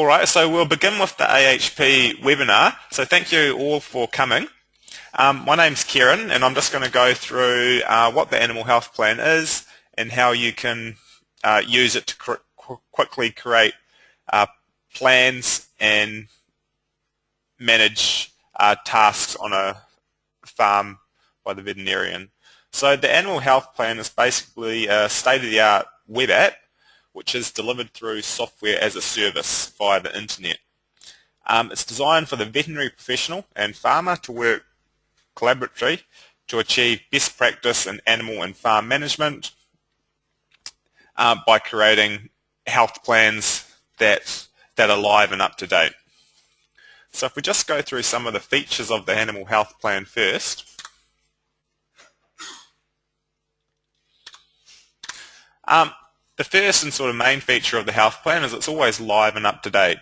Alright, so we'll begin with the AHP webinar. So thank you all for coming. My name's Kieran and I'm just going to go through what the animal health plan is and how you can use it to quickly create plans and manage tasks on a farm by the veterinarian. So the animal health plan is basically a state-of-the-art web app which is delivered through software as a service via the internet. It's designed for the veterinary professional and farmer to work collaboratively to achieve best practice in animal and farm management by creating health plans that are live and up to date. So if we just go through some of the features of the animal health plan first. The first and sort of main feature of the health plan is it's always live and up to date.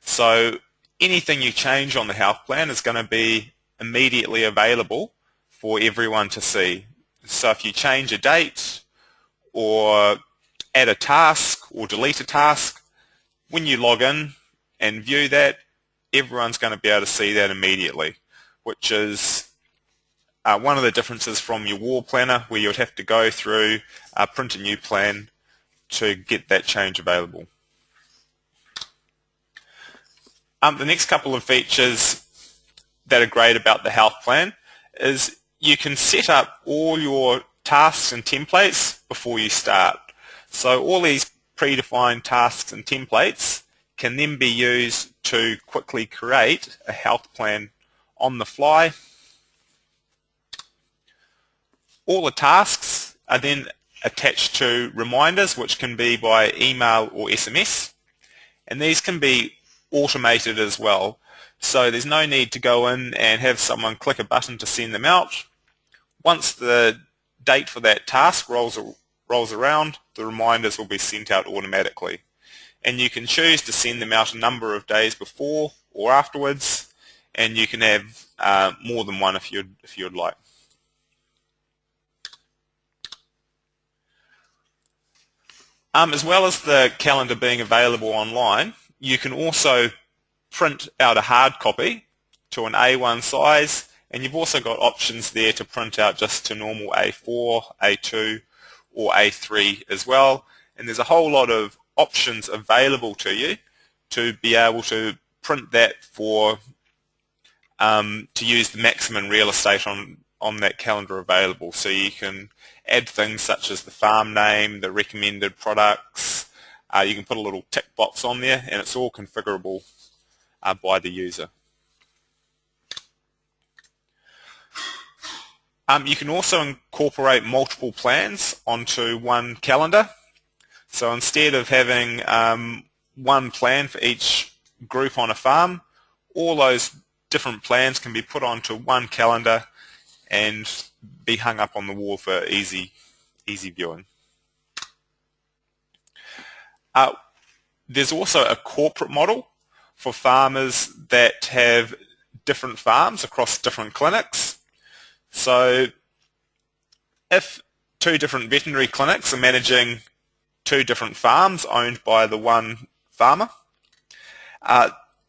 So anything you change on the health plan is going to be immediately available for everyone to see. So if you change a date or add a task or delete a task, when you log in and view that, everyone's going to be able to see that immediately, which is one of the differences from your wall planner where you'd have to go through, print a new plan to get that change available. The next couple of features that are great about the health plan is you can set up all your tasks and templates before you start. So all these predefined tasks and templates can then be used to quickly create a health plan on the fly. All the tasks are then attached to reminders, which can be by email or SMS, and these can be automated as well. So there's no need to go in and have someone click a button to send them out. Once the date for that task rolls around, the reminders will be sent out automatically. And you can choose to send them out a number of days before or afterwards, and you can have more than one if you'd like. As well as the calendar being available online, you can also print out a hard copy to an A1 size, and you've also got options there to print out just to normal A4, A2 or A3 as well. And there's a whole lot of options available to you to be able to print that for to use the maximum real estate on that calendar available. So you can add things such as the farm name, the recommended products. You can put a little tick box on there and it's all configurable by the user. You can also incorporate multiple plans onto one calendar. So instead of having one plan for each group on a farm, all those different plans can be put onto one calendar and be hung up on the wall for easy viewing. There's also a corporate model for farmers that have different farms across different clinics. So if two different veterinary clinics are managing two different farms owned by the one farmer,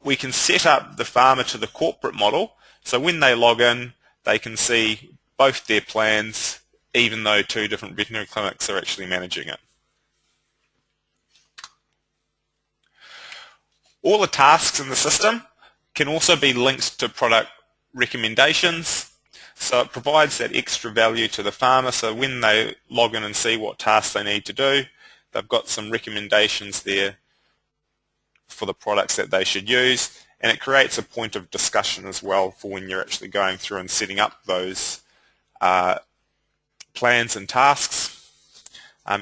we can set up the farmer to the corporate model, so when they log in they can see both their plans even though two different veterinary clinics are actually managing it. All the tasks in the system can also be linked to product recommendations, so it provides that extra value to the farmer, so when they log in and see what tasks they need to do, they've got some recommendations there for the products that they should use, and it creates a point of discussion as well for when you're actually going through and setting up those plans and tasks.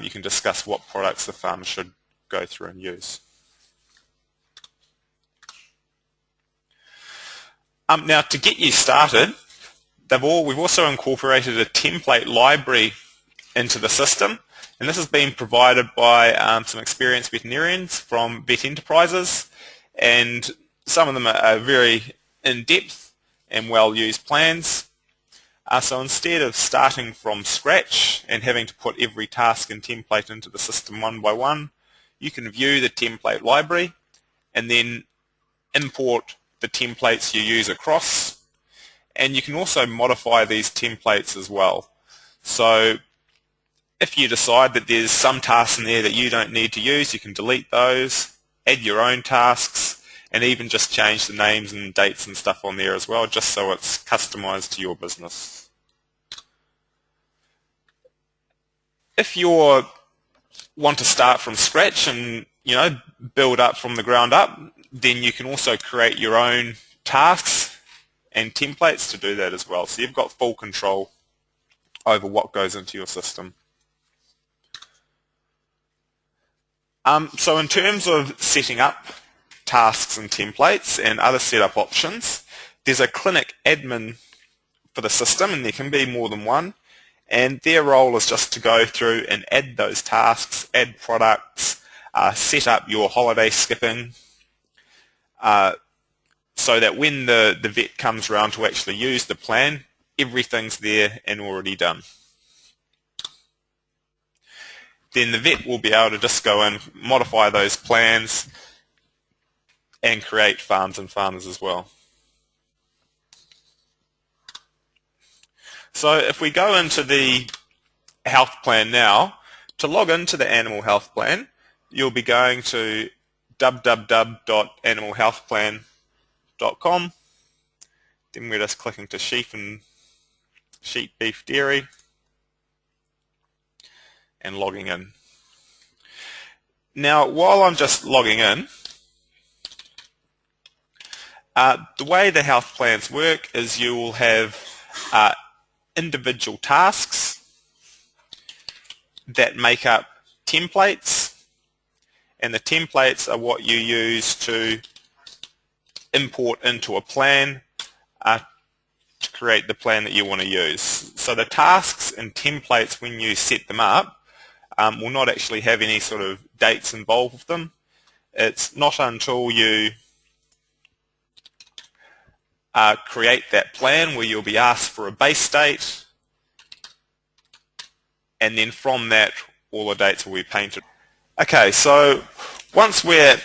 You can discuss what products the farmer should go through and use. Now to get you started, we've also incorporated a template library into the system, and this has been provided by some experienced veterinarians from Vet Enterprises, and some of them are very in-depth and well-used plans. So instead of starting from scratch and having to put every task and template into the system one by one, you can view the template library and then import the templates you use across. And you can also modify these templates as well. So if you decide that there's some tasks in there that you don't need to use, you can delete those, add your own tasks, and even just change the names and dates and stuff on there as well, just so it's customized to your business. If you want to start from scratch and build up from the ground up, then you can also create your own tasks and templates to do that as well. So you've got full control over what goes into your system. So in terms of setting up tasks and templates and other setup options, there's a clinic admin for the system, and there can be more than one, and their role is just to go through and add those tasks, add products, set up your holiday skipping, so that when the vet comes around to actually use the plan, everything's there and already done. Then the vet will be able to just go in, modify those plans, and create farms and farmers as well. So if we go into the health plan now, to log into the animal health plan, you'll be going to www.animalhealthplan.com. Then we're just clicking to sheep, beef, dairy, and logging in. Now, while I'm just logging in, the way the health plans work is you will have individual tasks that make up templates, and the templates are what you use to import into a plan to create the plan that you want to use. So the tasks and templates, when you set them up, will not actually have any sort of dates involved with them. It's not until you create that plan where you'll be asked for a base date, and then from that all the dates will be painted. Okay, so once we're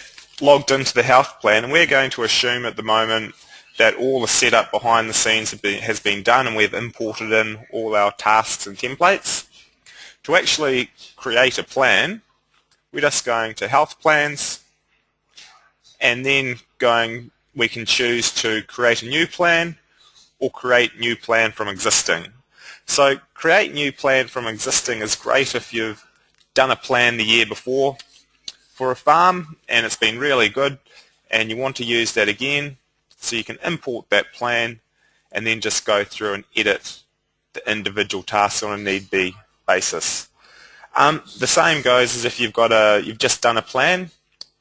logged into the health plan, and we're going to assume at the moment that all the setup behind the scenes has been done and we've imported in all our tasks and templates. To actually create a plan, we're just going to health plans, and then we can choose to create a new plan or create new plan from existing. So create new plan from existing is great if you've done a plan the year before for a farm and it's been really good and you want to use that again. So you can import that plan and then just go through and edit the individual tasks on a need-be basis. The same goes as if you've just done a plan,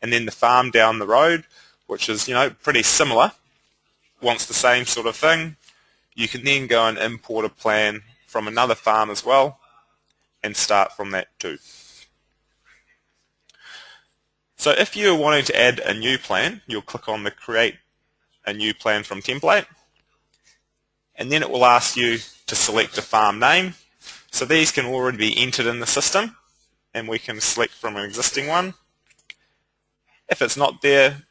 and then the farm down the road, which is pretty similar, wants the same sort of thing. You can then go and import a plan from another farm as well and start from that too. So if you're wanting to add a new plan, you'll click on the create a new plan from template, and then it will ask you to select a farm name. So these can already be entered in the system, and we can select from an existing one. If it's not there,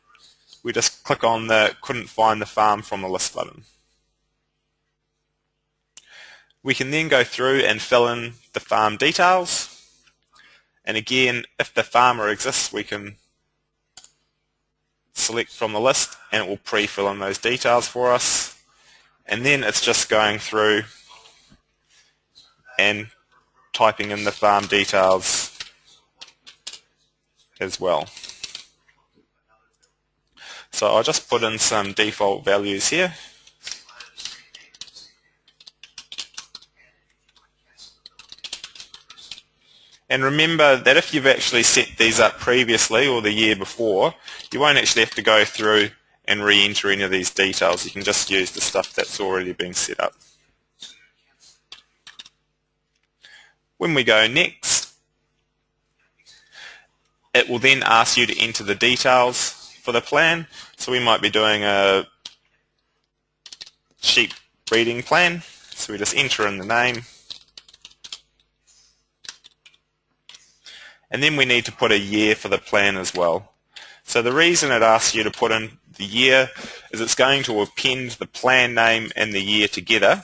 we just click on the couldn't find the farm from the list button. We can then go through and fill in the farm details, and again, if the farmer exists, we can select from the list and it will pre-fill in those details for us, and then it's just going through and typing in the farm details as well. So I'll just put in some default values here. And remember that if you've actually set these up previously or the year before, you won't actually have to go through and re-enter any of these details. You can just use the stuff that's already been set up. When we go next, it will then ask you to enter the details for the plan. So we might be doing a sheep breeding plan. So we just enter in the name. And then we need to put a year for the plan as well. So the reason it asks you to put in the year is it's going to append the plan name and the year together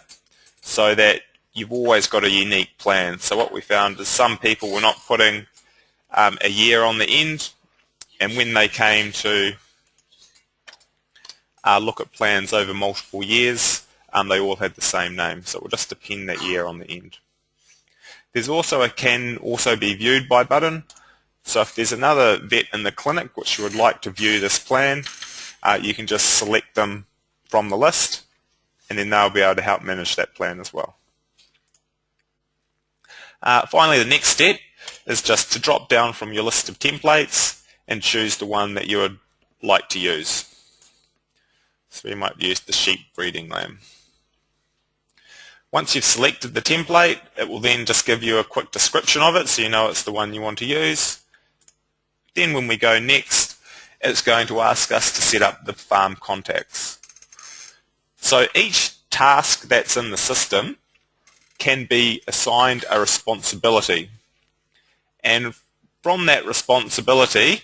so that you've always got a unique plan. So what we found is some people were not putting a year on the end, and when they came to look at plans over multiple years, they all had the same name. So we'll just append that year on the end. There's also a can also be viewed by button. So if there's another vet in the clinic which would like to view this plan, you can just select them from the list, and then they'll be able to help manage that plan as well. Finally, the next step is just to drop down from your list of templates and choose the one that you would like to use. So we might use the sheep breeding lamb. Once you've selected the template, it will then just give you a quick description of it so you know it's the one you want to use. Then when we go next, it's going to ask us to set up the farm contacts. So each task that's in the system can be assigned a responsibility. And from that responsibility,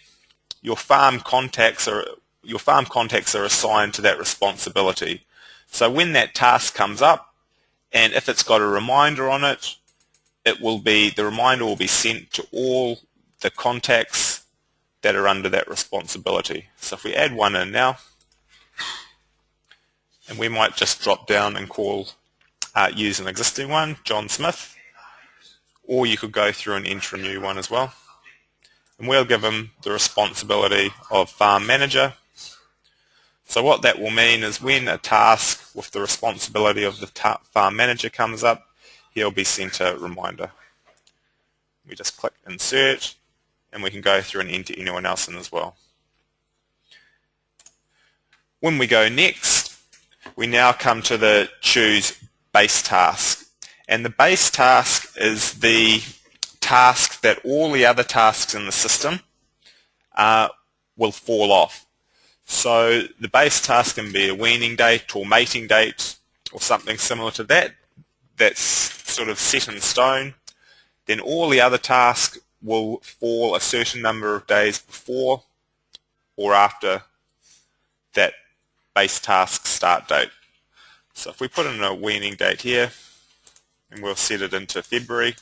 your farm contacts are assigned to that responsibility. So when that task comes up, and if it's got a reminder on it, the reminder will be sent to all the contacts that are under that responsibility. So if we add one in now, and we might just drop down and use an existing one, John Smith, or you could go through and enter a new one as well. And we'll give him the responsibility of farm manager. So what that will mean is when a task with the responsibility of the farm manager comes up, he'll be sent a reminder. We just click insert, and we can go through and enter anyone else in as well. When we go next, we now come to the choose base task. And the base task is the task that all the other tasks in the system will fall off. So the base task can be a weaning date or mating date or something similar to that. That's sort of set in stone. Then all the other tasks will fall a certain number of days before or after that base task start date. So if we put in a weaning date here, and we'll set it into February,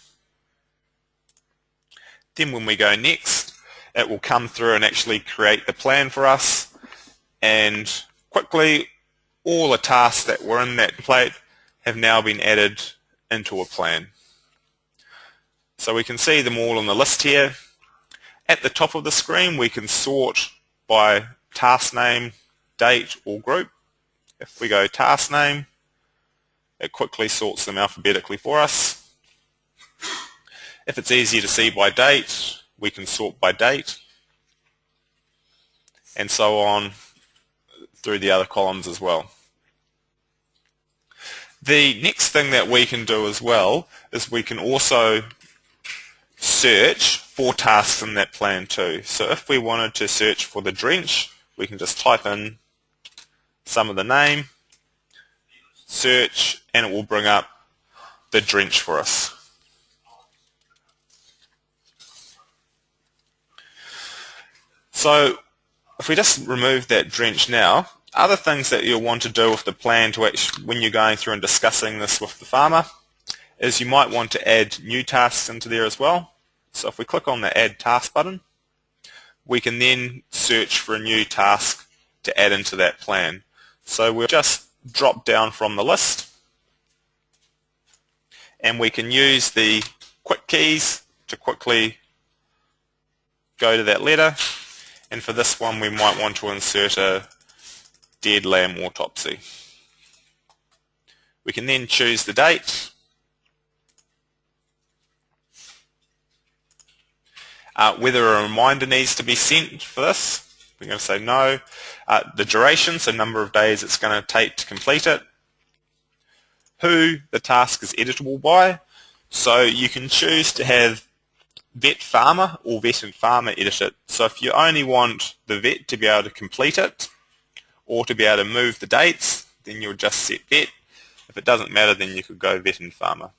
then when we go next, it will come through and actually create the plan for us, and quickly all the tasks that were in that plate have now been added into a plan. So we can see them all on the list here. At the top of the screen we can sort by task name, date or group. If we go task name, it quickly sorts them alphabetically for us. If it's easier to see by date, we can sort by date, and so on through the other columns as well. The next thing that we can do as well is we can also search for tasks in that plan too. So if we wanted to search for the drench, we can just type in some of the name, search, and it will bring up the drench for us. So if we just remove that drench now, other things that you'll want to do with the plan when you're going through and discussing this with the farmer is you might want to add new tasks into there as well. So if we click on the Add Task button, we can then search for a new task to add into that plan. So we'll just drop down from the list, and we can use the quick keys to quickly go to that letter. And for this one we might want to insert a dead lamb autopsy. We can then choose the date, whether a reminder needs to be sent for this. We're going to say no. The duration, so number of days it's going to take to complete it. Who the task is editable by. So you can choose to have vet farmer or vet and farmer edit it. So if you only want the vet to be able to complete it or to be able to move the dates, then you'll just set vet. If it doesn't matter, then you could go vet and farmer.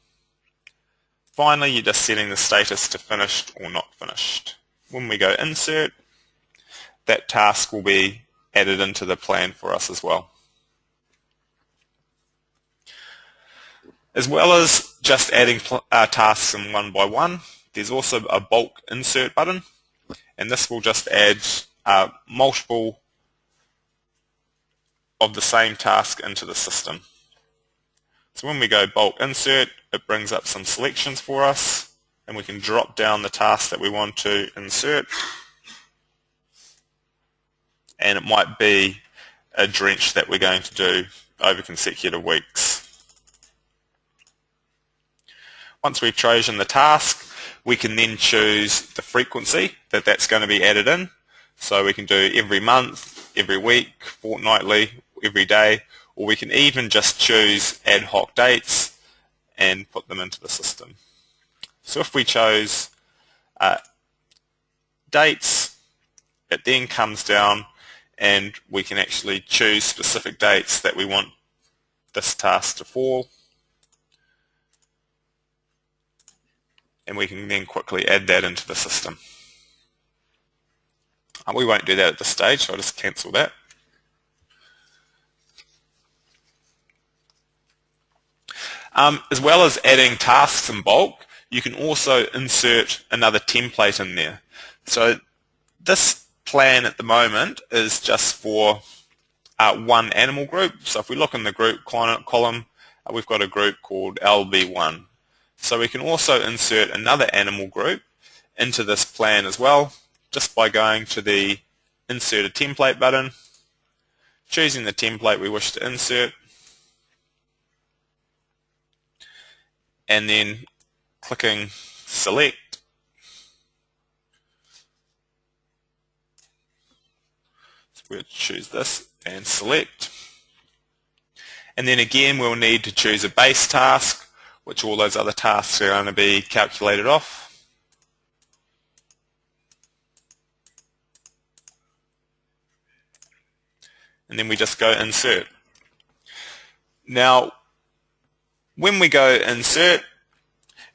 Finally, you're just setting the status to finished or not finished. When we go insert, that task will be added into the plan for us as well. As well as just adding tasks in one by one, there's also a bulk insert button, and this will just add multiple of the same task into the system. So when we go bulk insert, it brings up some selections for us, and we can drop down the task that we want to insert, and it might be a drench that we're going to do over consecutive weeks. Once we've chosen the task, we can then choose the frequency that that's going to be added in. So we can do every month, every week, fortnightly, every day, or we can even just choose ad hoc dates and put them into the system. So if we chose dates, it then comes down and we can actually choose specific dates that we want this task to fall. And we can then quickly add that into the system. We won't do that at this stage, so I'll just cancel that. As well as adding tasks in bulk, you can also insert another template in there. So this plan at the moment is just for one animal group. So if we look in the group column, we've got a group called LB1. So we can also insert another animal group into this plan as well, just by going to the Insert a Template button, choosing the template we wish to insert, and then clicking Select. So we'll choose this and select. And then again we'll need to choose a base task, which all those other tasks are going to be calculated off. And then we just go Insert. Now, when we go Insert,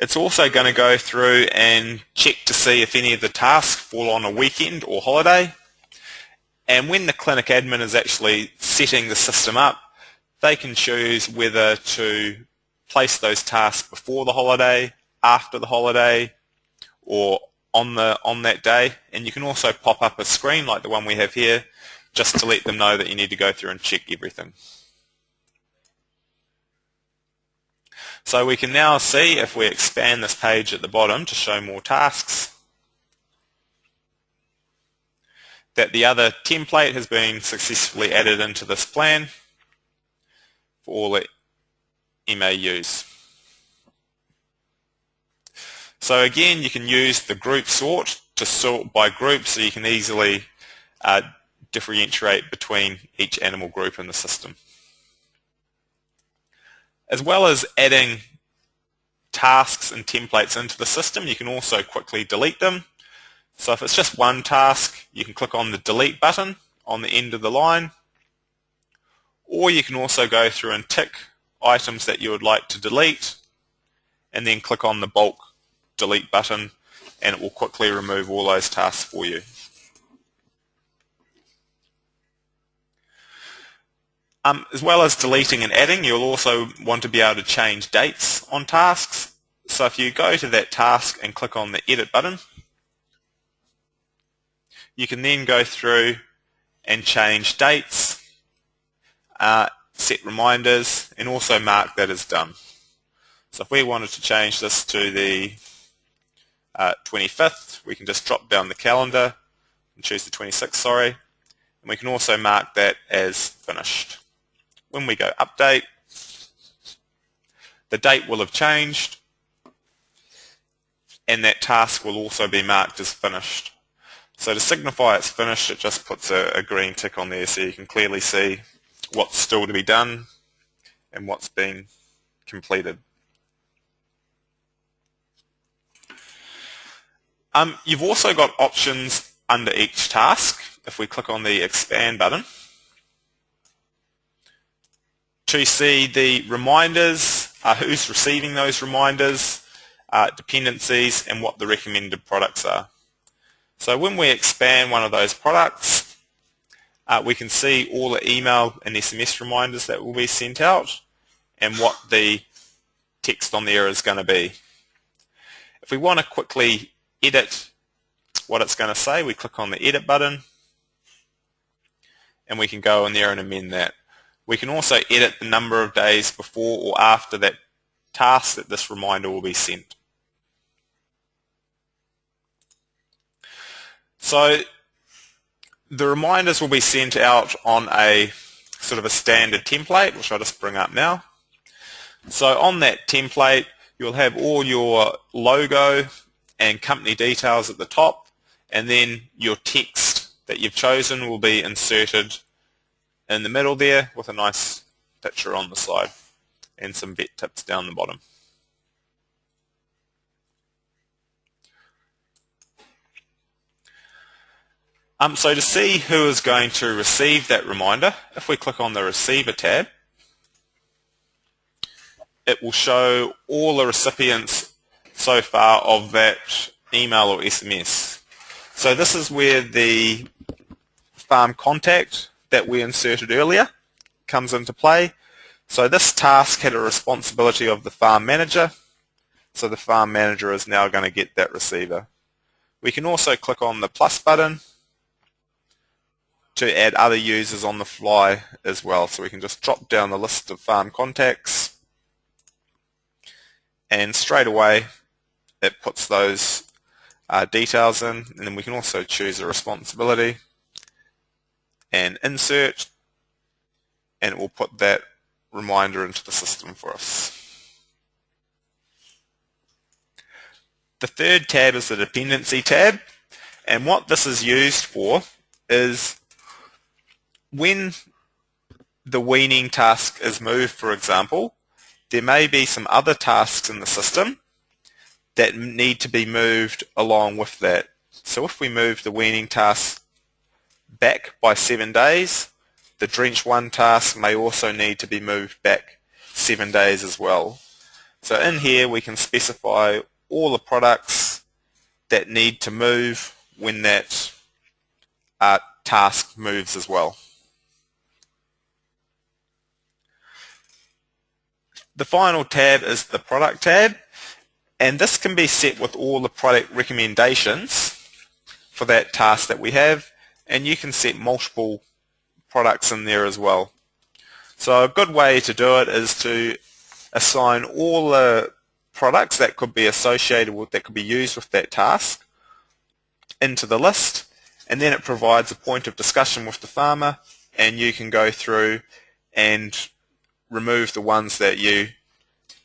it's also going to go through and check to see if any of the tasks fall on a weekend or holiday. And when the clinic admin is actually setting the system up, they can choose whether to place those tasks before the holiday, after the holiday, or on that day. And you can also pop up a screen like the one we have here, just to let them know that you need to go through and check everything. So we can now see, if we expand this page at the bottom to show more tasks, that the other template has been successfully added into this plan for all the MAUs. So again, you can use the group sort to sort by group, so you can easily differentiate between each animal group in the system. As well as adding tasks and templates into the system, you can also quickly delete them. So if it's just one task, you can click on the delete button on the end of the line, or you can also go through and tick items that you would like to delete, and then click on the bulk delete button, and it will quickly remove all those tasks for you. As well as deleting and adding, you'll also want to be able to change dates on tasks. So if you go to that task and click on the edit button, you can then go through and change dates, set reminders, and also mark that as done. So if we wanted to change this to the 25th, we can just drop down the calendar and choose the 26th, sorry, and we can also mark that as finished. When we go update, the date will have changed, and that task will also be marked as finished. So to signify it's finished, it just puts a green tick on there so you can clearly see what's still to be done and what's been completed. You've also got options under each task. If we click on the expand button, to see the reminders, who's receiving those reminders, dependencies, and what the recommended products are. So when we expand one of those products, we can see all the email and SMS reminders that will be sent out and what the text on there is going to be. If we want to quickly edit what it's going to say, we click on the edit button and we can go in there and amend that. We can also edit the number of days before or after that task that this reminder will be sent. So the reminders will be sent out on a sort of a standard template, which I'll just bring up now. So on that template, you'll have all your logo and company details at the top, and then your text that you've chosen will be inserted in the middle there with a nice picture on the side and some vet tips down the bottom. So to see who is going to receive that reminder, if we click on the Receiver tab, it will show all the recipients so far of that email or SMS. So this is where the farm contact that we inserted earlier comes into play. So this task had a responsibility of the farm manager, so the farm manager is now going to get that receiver. We can also click on the plus button to add other users on the fly as well. So we can just drop down the list of farm contacts and straight away it puts those details in, and then we can also choose a responsibility and insert, and it will put that reminder into the system for us. The third tab is the Dependency tab, and what this is used for is when the weaning task is moved, for example, there may be some other tasks in the system that need to be moved along with that. So if we move the weaning task back by 7 days, the Drench 1 task may also need to be moved back 7 days as well. So in here we can specify all the products that need to move when that task moves as well. The final tab is the Product tab, and this can be set with all the product recommendations for that task that we have, and you can set multiple products in there as well. So a good way to do it is to assign all the products that could be associated with, that could be used with that task into the list, and then it provides a point of discussion with the farmer, and you can go through and remove the ones that you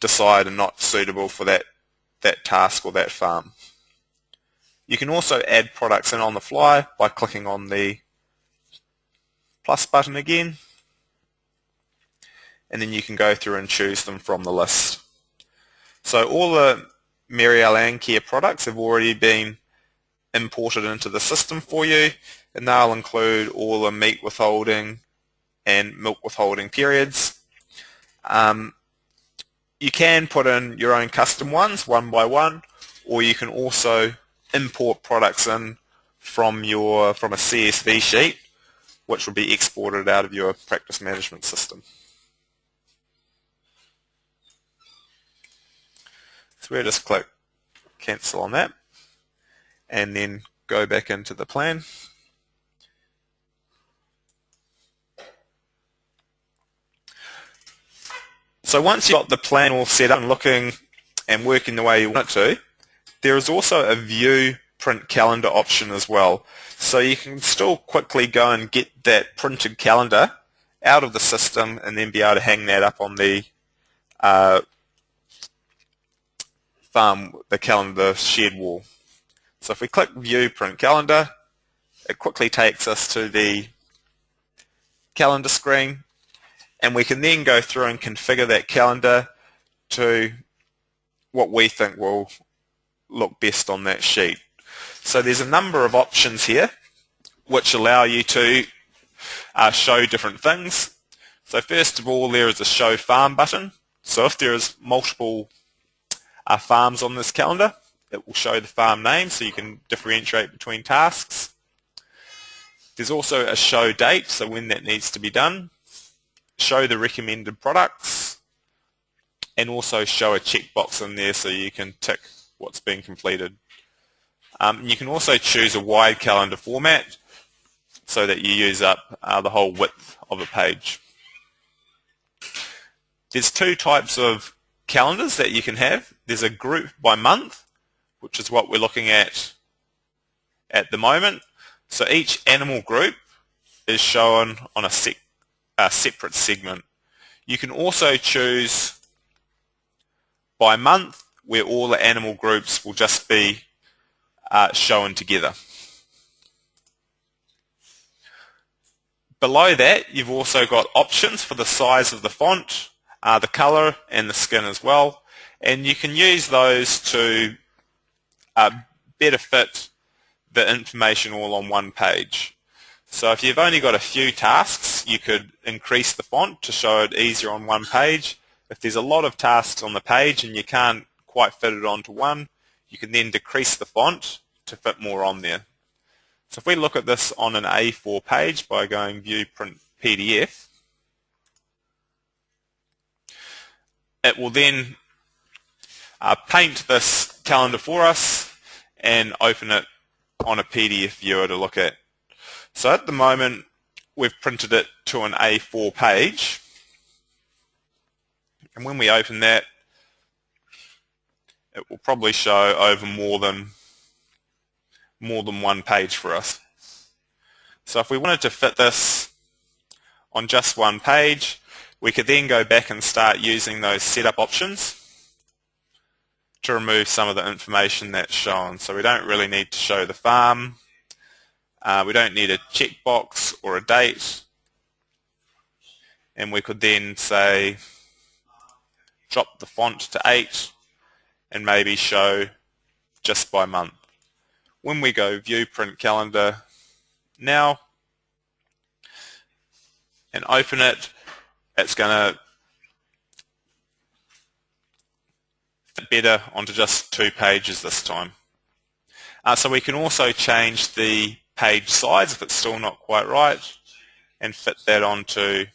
decide are not suitable for that task or that farm. You can also add products in on the fly by clicking on the plus button again, and then you can go through and choose them from the list. So all the Mary Ellen Care products have already been imported into the system for you, and they'll include all the meat withholding and milk withholding periods. You can put in your own custom ones one by one, or you can also import products in from a CSV sheet, which will be exported out of your practice management system. So we'll just click cancel on that and then go back into the plan. So once you've got the plan all set up and looking and working the way you want it to, there is also a view print calendar option as well. So you can still quickly go and get that printed calendar out of the system and then be able to hang that up on the the calendar shared wall. So if we click view print calendar, it quickly takes us to the calendar screen, and we can then go through and configure that calendar to what we think will look best on that sheet. So there's a number of options here which allow you to show different things. So first of all, there is a show farm button. So if there is multiple farms on this calendar, it will show the farm name so you can differentiate between tasks. There's also a show date, so when that needs to be done, show the recommended products, and also show a checkbox in there so you can tick what's been completed. You can also choose a wide calendar format so that you use up the whole width of a page. There's two types of calendars that you can have. There's a group by month, which is what we're looking at the moment. So each animal group is shown on a separate segment. You can also choose by month, where all the animal groups will just be shown together. Below that, you've also got options for the size of the font, the color, and the skin as well, and you can use those to better fit the information all on one page. So if you've only got a few tasks, you could increase the font to show it easier on one page. If there's a lot of tasks on the page and you can't quite fit it onto one, you can then decrease the font to fit more on there. So if we look at this on an A4 page by going View, Print, PDF, it will then paint this calendar for us and open it on a PDF viewer to look at. So at the moment, we've printed it to an A4 page, and when we open that, it will probably show over more than one page for us. So if we wanted to fit this on just one page, we could then go back and start using those setup options to remove some of the information that's shown. So we don't really need to show the farm. We don't need a checkbox or a date. And we could then say drop the font to 8 and maybe show just by month. When we go View, Print, Calendar now and open it, it's going to fit better onto just 2 pages this time. So we can also change the page size if it's still not quite right and fit that onto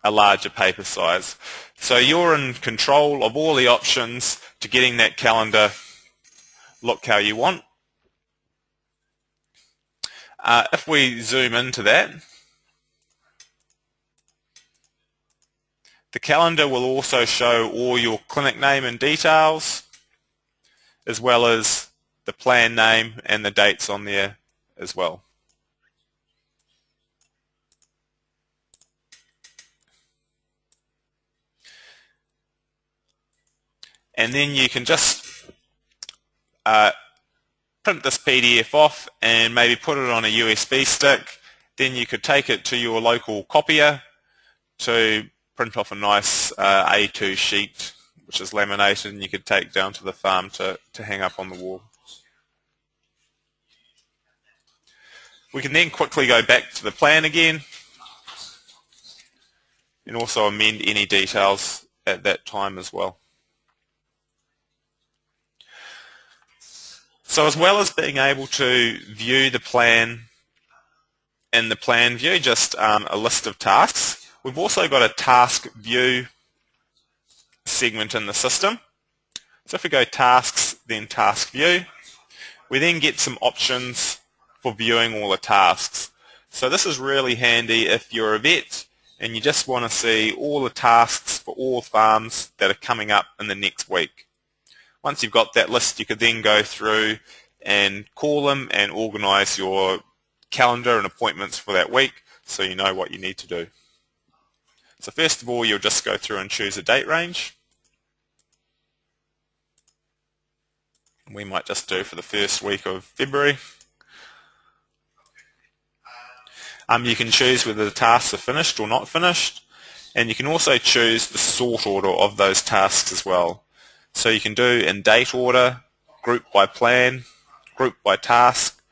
a larger paper size. So you're in control of all the options to getting that calendar look how you want. If we zoom into that, the calendar will also show all your clinic name and details, as well as the plan name and the dates on there as well. And then you can just print this PDF off and maybe put it on a USB stick. Then you could take it to your local copier to print off a nice A2 sheet, which is laminated, and you could take down to the farm to hang up on the wall. We can then quickly go back to the plan again and also amend any details at that time as well. So as well as being able to view the plan in the plan view, just a list of tasks, we've also got a task view segment in the system. So if we go tasks, then task view, we then get some options for viewing all the tasks. So this is really handy if you're a vet and you just want to see all the tasks for all farms that are coming up in the next week. Once you've got that list, you could then go through and call them and organise your calendar and appointments for that week so you know what you need to do. So first of all, you'll just go through and choose a date range. We might just do for the first week of February. You can choose whether the tasks are finished or not finished, and you can also choose the sort order of those tasks as well. So you can do in date order, group by plan, group by task,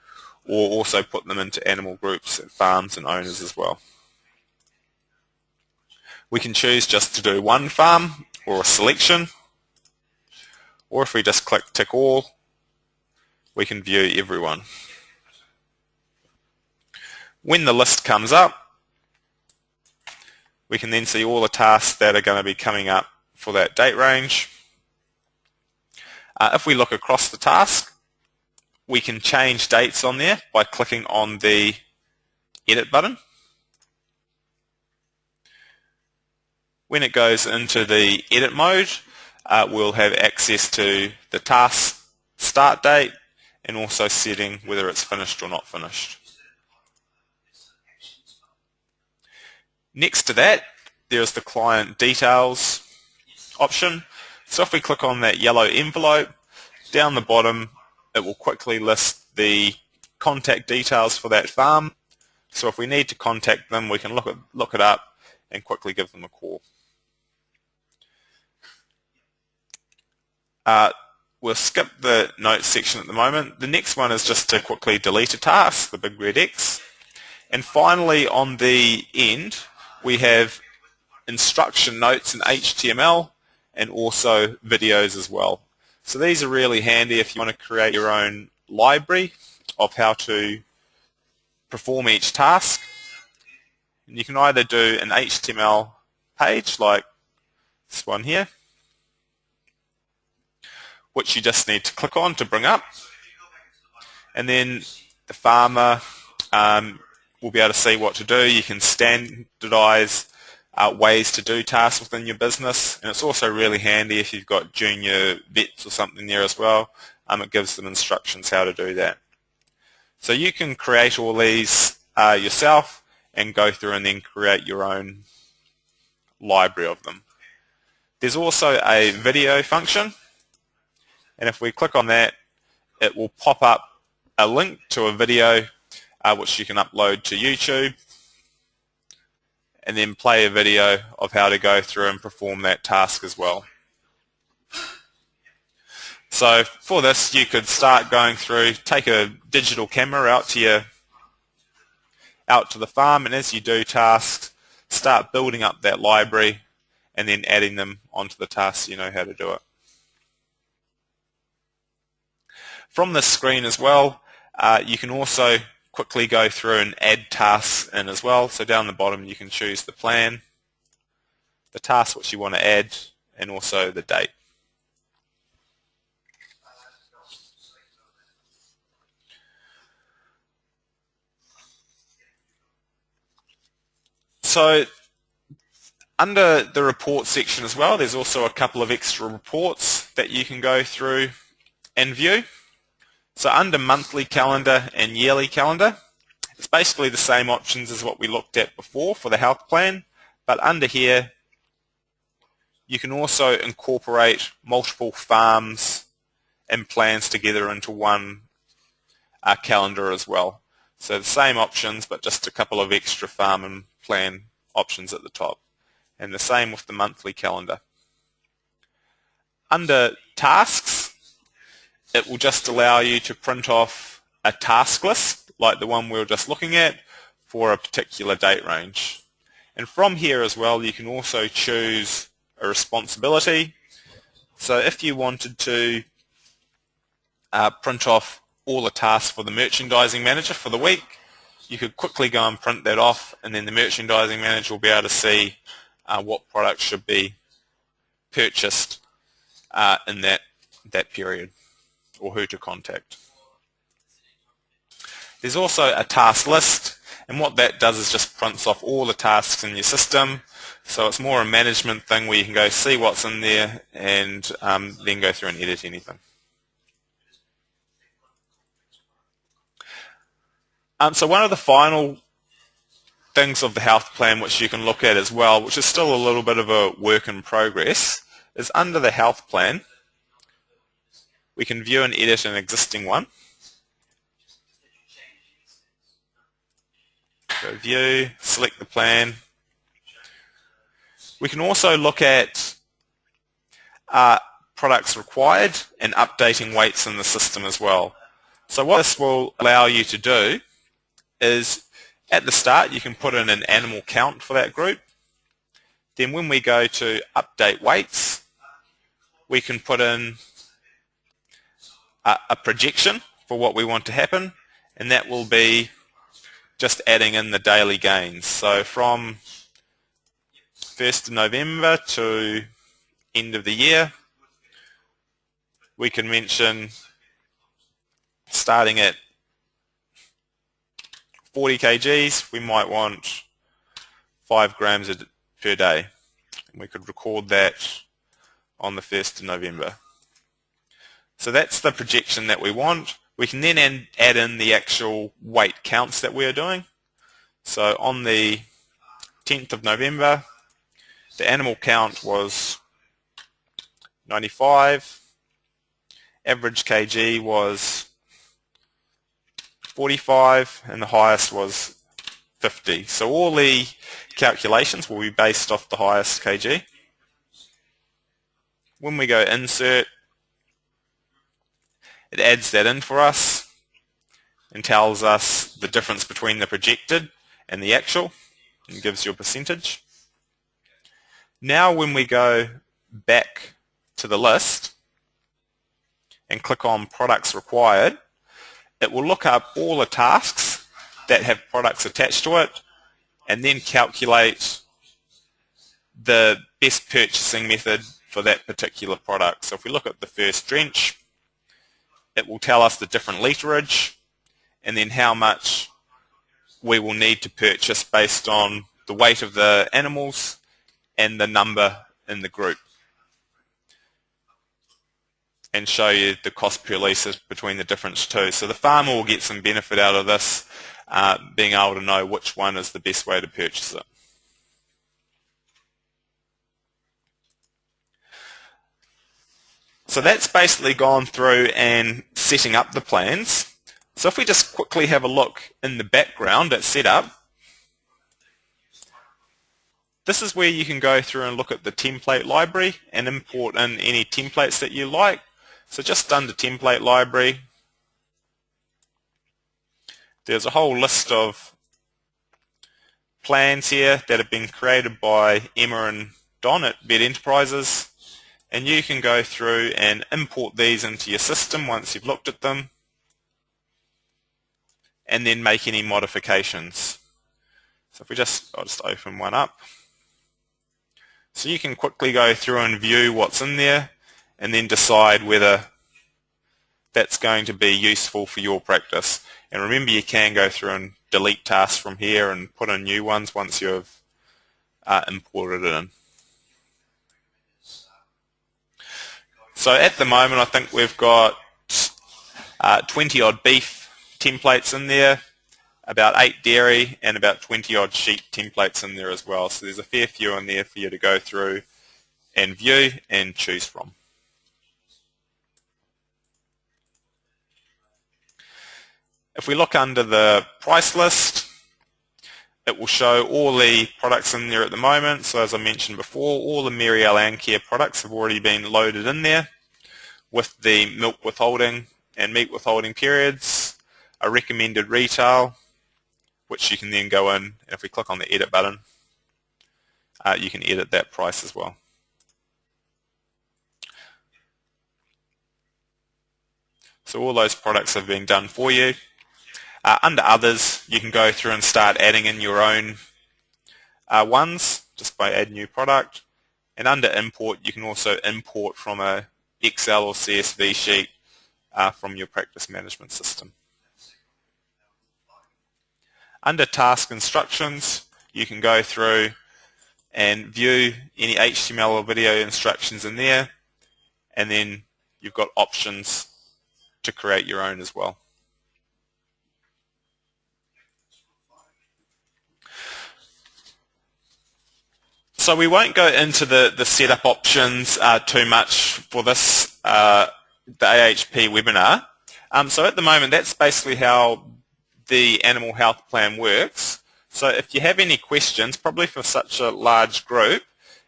or also put them into animal groups at farms and owners as well. We can choose just to do one farm or a selection, or if we just click tick all, we can view everyone. When the list comes up, we can then see all the tasks that are going to be coming up for that date range. If we look across the task, we can change dates on there by clicking on the edit button. When it goes into the edit mode, we'll have access to the task start date and also setting whether it's finished or not finished. Next to that, there's the client details option. So if we click on that yellow envelope, down the bottom it will quickly list the contact details for that farm. So if we need to contact them, we can look it up and quickly give them a call. We'll skip the notes section at the moment. The next one is just to quickly delete a task, the big red X. And finally, on the end, we have instruction notes in HTML and also videos as well. So these are really handy if you want to create your own library of how to perform each task. And you can either do an HTML page like this one here, which you just need to click on to bring up, and then the farmer will be able to see what to do. You can standardize ways to do tasks within your business, and it's also really handy if you've got junior vets or something there as well. It gives them instructions how to do that. So you can create all these yourself and go through and then create your own library of them. There's also a video function, and if we click on that, it will pop up a link to a video which you can upload to YouTube and then play a video of how to go through and perform that task as well. So for this, you could start going through, take a digital camera out to the farm, and as you do tasks, start building up that library and then adding them onto the tasks so you know how to do it. From this screen as well, you can also quickly go through and add tasks in as well. So down the bottom you can choose the plan, the task which you want to add, and also the date. So under the report section as well, there's also a couple of extra reports that you can go through and view. So under monthly calendar and yearly calendar, it's basically the same options as what we looked at before for the health plan, but under here you can also incorporate multiple farms and plans together into one calendar as well. So the same options, but just a couple of extra farm and plan options at the top. And the same with the monthly calendar. Under tasks, it will just allow you to print off a task list like the one we were just looking at for a particular date range. And from here as well, you can also choose a responsibility. So if you wanted to print off all the tasks for the merchandising manager for the week, you could quickly go and print that off, and then the merchandising manager will be able to see what products should be purchased in that period, or who to contact. There's also a task list, and what that does is just prints off all the tasks in your system. So it's more a management thing where you can go see what's in there and then go through and edit anything. So one of the final things of the health plan which you can look at as well, which is still a little bit of a work in progress, is under the health plan we can view and edit an existing one. Go view, select the plan. We can also look at products required and updating weights in the system as well. So what this will allow you to do is at the start you can put in an animal count for that group. Then when we go to update weights, we can put in a projection for what we want to happen, and that will be just adding in the daily gains. So from 1st of November to end of the year, we can mention starting at 40 kgs, we might want 5 grams per day. And we could record that on the 1st of November. So that's the projection that we want. We can then add in the actual weight counts that we are doing. So on the 10th of November, the animal count was 95, average kg was 45, and the highest was 50. So all the calculations will be based off the highest kg. When we go insert, it adds that in for us and tells us the difference between the projected and the actual and gives you a percentage. Now when we go back to the list and click on products required, it will look up all the tasks that have products attached to it and then calculate the best purchasing method for that particular product. So if we look at the first drench, it will tell us the different literage and then how much we will need to purchase based on the weight of the animals and the number in the group, and show you the cost per litre between the difference too. So the farmer will get some benefit out of this, being able to know which one is the best way to purchase it. So that's basically gone through and setting up the plans. So if we just quickly have a look in the background at setup, this is where you can go through and look at the template library and import in any templates that you like. So just under template library, there's a whole list of plans here that have been created by Emma and Don at Vet Enterprises. And you can go through and import these into your system once you've looked at them and then make any modifications. So if I'll just open one up. So you can quickly go through and view what's in there and then decide whether that's going to be useful for your practice. And remember, you can go through and delete tasks from here and put in new ones once you've imported it in. So at the moment I think we've got 20 odd beef templates in there, about 8 dairy and about 20 odd sheep templates in there as well. So there's a fair few in there for you to go through and view and choose from. If we look under the price list, it will show all the products in there at the moment. So as I mentioned before, all the Mary Ell Ann Care products have already been loaded in there with the milk withholding and meat withholding periods, a recommended retail, which you can then go in, and if we click on the edit button, you can edit that price as well. So all those products have been done for you. Under others, you can go through and start adding in your own ones just by add new product. And under import, you can also import from a Excel or CSV sheet from your practice management system. Under task instructions, you can go through and view any HTML or video instructions in there, and then you've got options to create your own as well. So we won't go into the setup options too much for this, the AHP webinar. So at the moment, that's basically how the animal health plan works. So if you have any questions, probably for such a large group,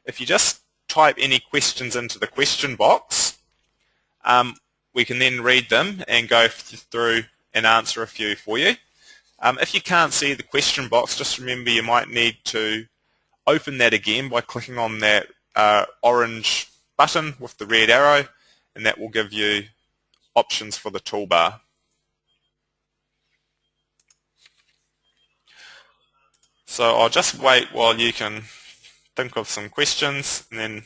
if you just type any questions into the question box, we can then read them and go through and answer a few for you. If you can't see the question box, just remember you might need to open that again by clicking on that orange button with the red arrow, and that will give you options for the toolbar. So I'll just wait while you can think of some questions, and then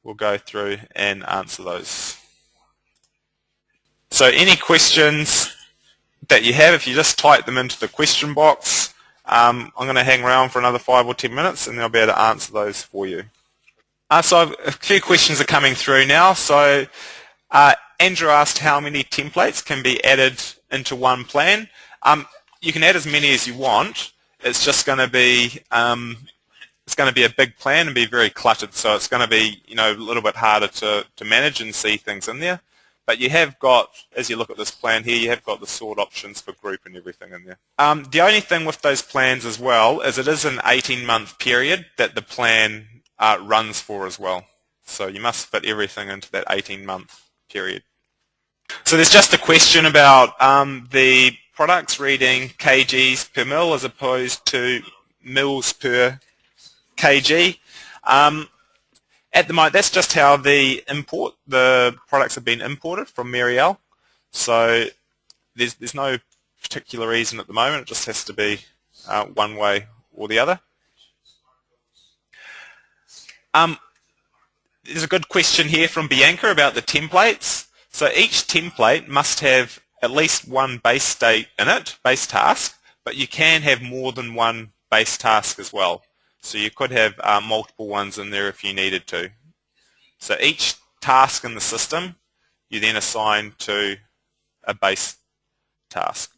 we'll go through and answer those. So any questions that you have, if you just type them into the question box, I'm going to hang around for another 5 or 10 minutes and I'll be able to answer those for you. So a few questions are coming through now. So Andrew asked how many templates can be added into one plan. You can add as many as you want. It's just going to be a big plan and be very cluttered, so it's going to be a little bit harder to manage and see things in there. But you have got, as you look at this plan here, you have got the sort options for group and everything in there. The only thing with those plans as well is it is an 18-month period that the plan runs for as well. So you must fit everything into that 18-month period. So there's just a question about the products reading kgs per mil as opposed to mils per kg. At the moment, that's just how the products have been imported from Marielle. So there's no particular reason at the moment. It just has to be one way or the other. There's a good question here from Bianca about the templates. So each template must have at least one base state in it, base task, but you can have more than one base task as well. So you could have multiple ones in there if you needed to. So each task in the system you then assign to a base task.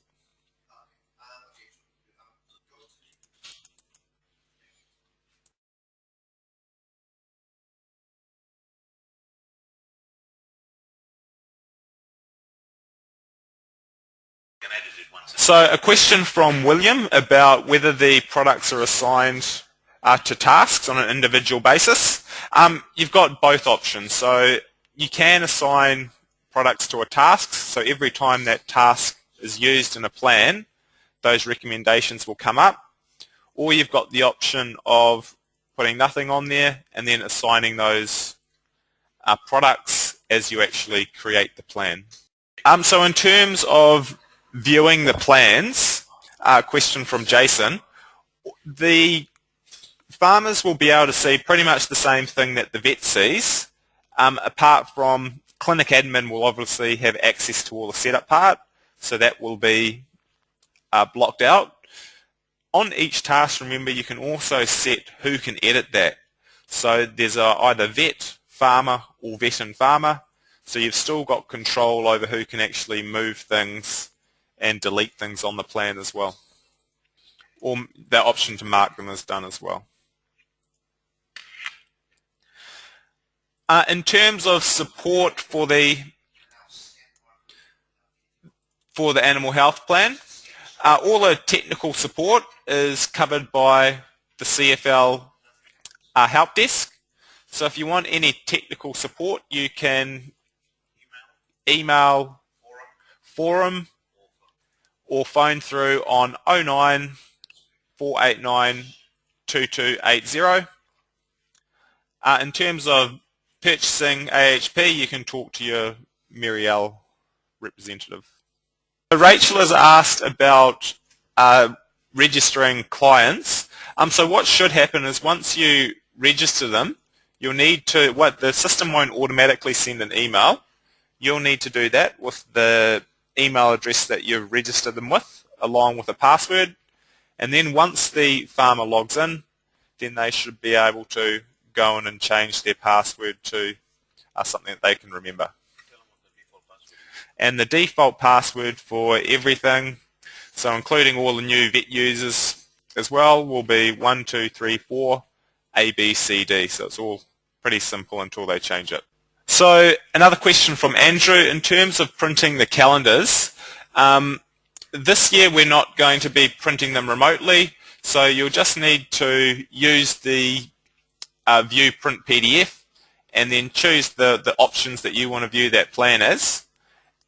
So a question from William about whether the products are assigned to tasks on an individual basis. You've got both options. So you can assign products to a task. So every time that task is used in a plan, those recommendations will come up. Or you've got the option of putting nothing on there and then assigning those products as you actually create the plan. So in terms of viewing the plans, question from Jason, the farmers will be able to see pretty much the same thing that the vet sees, apart from clinic admin will obviously have access to all the setup part, so that will be blocked out. On each task, remember, you can also set who can edit that. So there's either vet, farmer, or vet and farmer, so you've still got control over who can actually move things and delete things on the plan as well, or the option to mark them as done as well. In terms of support for the animal health plan, all the technical support is covered by the CFL help desk. So if you want any technical support, you can email forum or phone through on 09 489 2280. In terms of purchasing AHP, you can talk to your Marielle representative. So Rachel has asked about registering clients. So what should happen is once you register them, you'll need to, the system won't automatically send an email. You'll need to do that with the email address that you've registered them with, along with a password. And then once the farmer logs in, then they should be able to go in and change their password to something that they can remember. And the default password for everything, so including all the new vet users as well, will be 1234 ABCD. So it's all pretty simple until they change it. So another question from Andrew, in terms of printing the calendars, this year we're not going to be printing them remotely, so you'll just need to use the view print PDF and then choose the options that you want to view that plan as,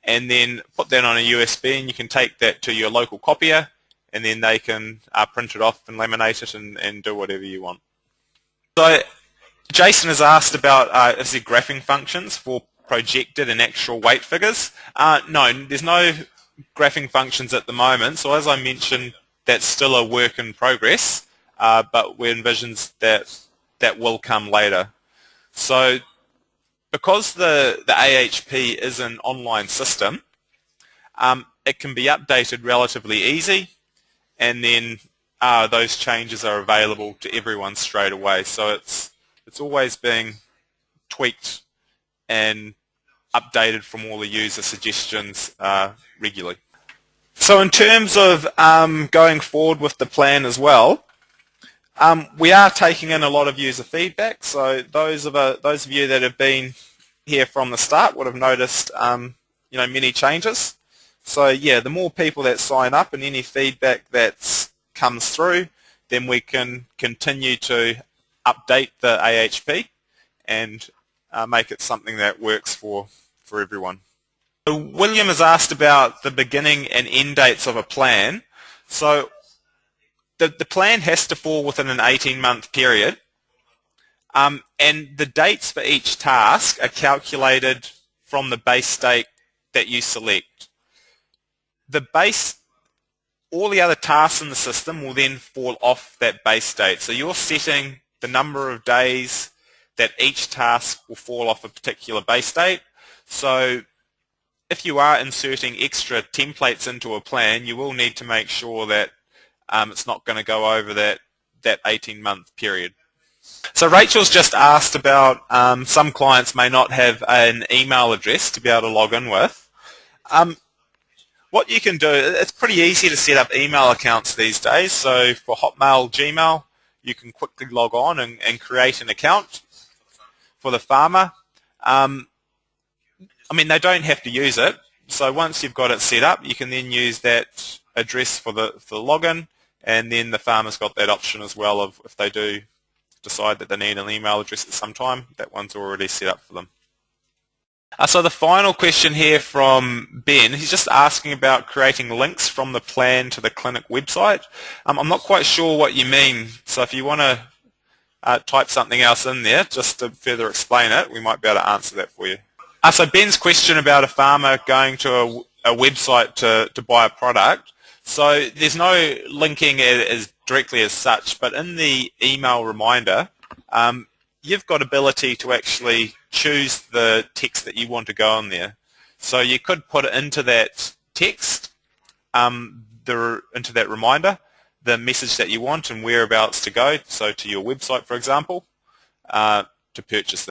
and then put that on a USB, and you can take that to your local copier, and then they can print it off and laminate it and do whatever you want. So Jason has asked about is there graphing functions for projected and actual weight figures. No, there's no graphing functions at the moment. So as I mentioned, that's still a work in progress, but we envisions that will come later. So because the AHP is an online system, it can be updated relatively easy, and then those changes are available to everyone straight away. So it's always being tweaked and updated from all the user suggestions regularly. So in terms of going forward with the plan as well, we are taking in a lot of user feedback. So those of you that have been here from the start would have noticed many changes. So yeah, the more people that sign up and any feedback that comes through, then we can continue to update the AHP and make it something that works for everyone. So William has asked about the beginning and end dates of a plan. So the plan has to fall within an 18-month period, and the dates for each task are calculated from the base date that you select. All the other tasks in the system will then fall off that base date. So you're setting the number of days that each task will fall off a particular base date. So if you are inserting extra templates into a plan, you will need to make sure that it's not going to go over that 18-month period. So Rachel's just asked about some clients may not have an email address to be able to log in with. What you can do, it's pretty easy to set up email accounts these days. So for Hotmail, Gmail, you can quickly log on and create an account for the farmer. They don't have to use it. So once you've got it set up, you can then use that address for the login, and then the farmer's got that option as well of if they do decide that they need an email address at some time, that one's already set up for them. So the final question here from Ben, he's just asking about creating links from the plan to the clinic website. I'm not quite sure what you mean, so if you want to type something else in there just to further explain it, we might be able to answer that for you. So Ben's question about a farmer going to a website to buy a product. So there's no linking as directly as such, but in the email reminder, you've got ability to actually choose the text that you want to go on there. So you could put it into that text, into that reminder, the message that you want and whereabouts to go, so to your website, for example, to purchase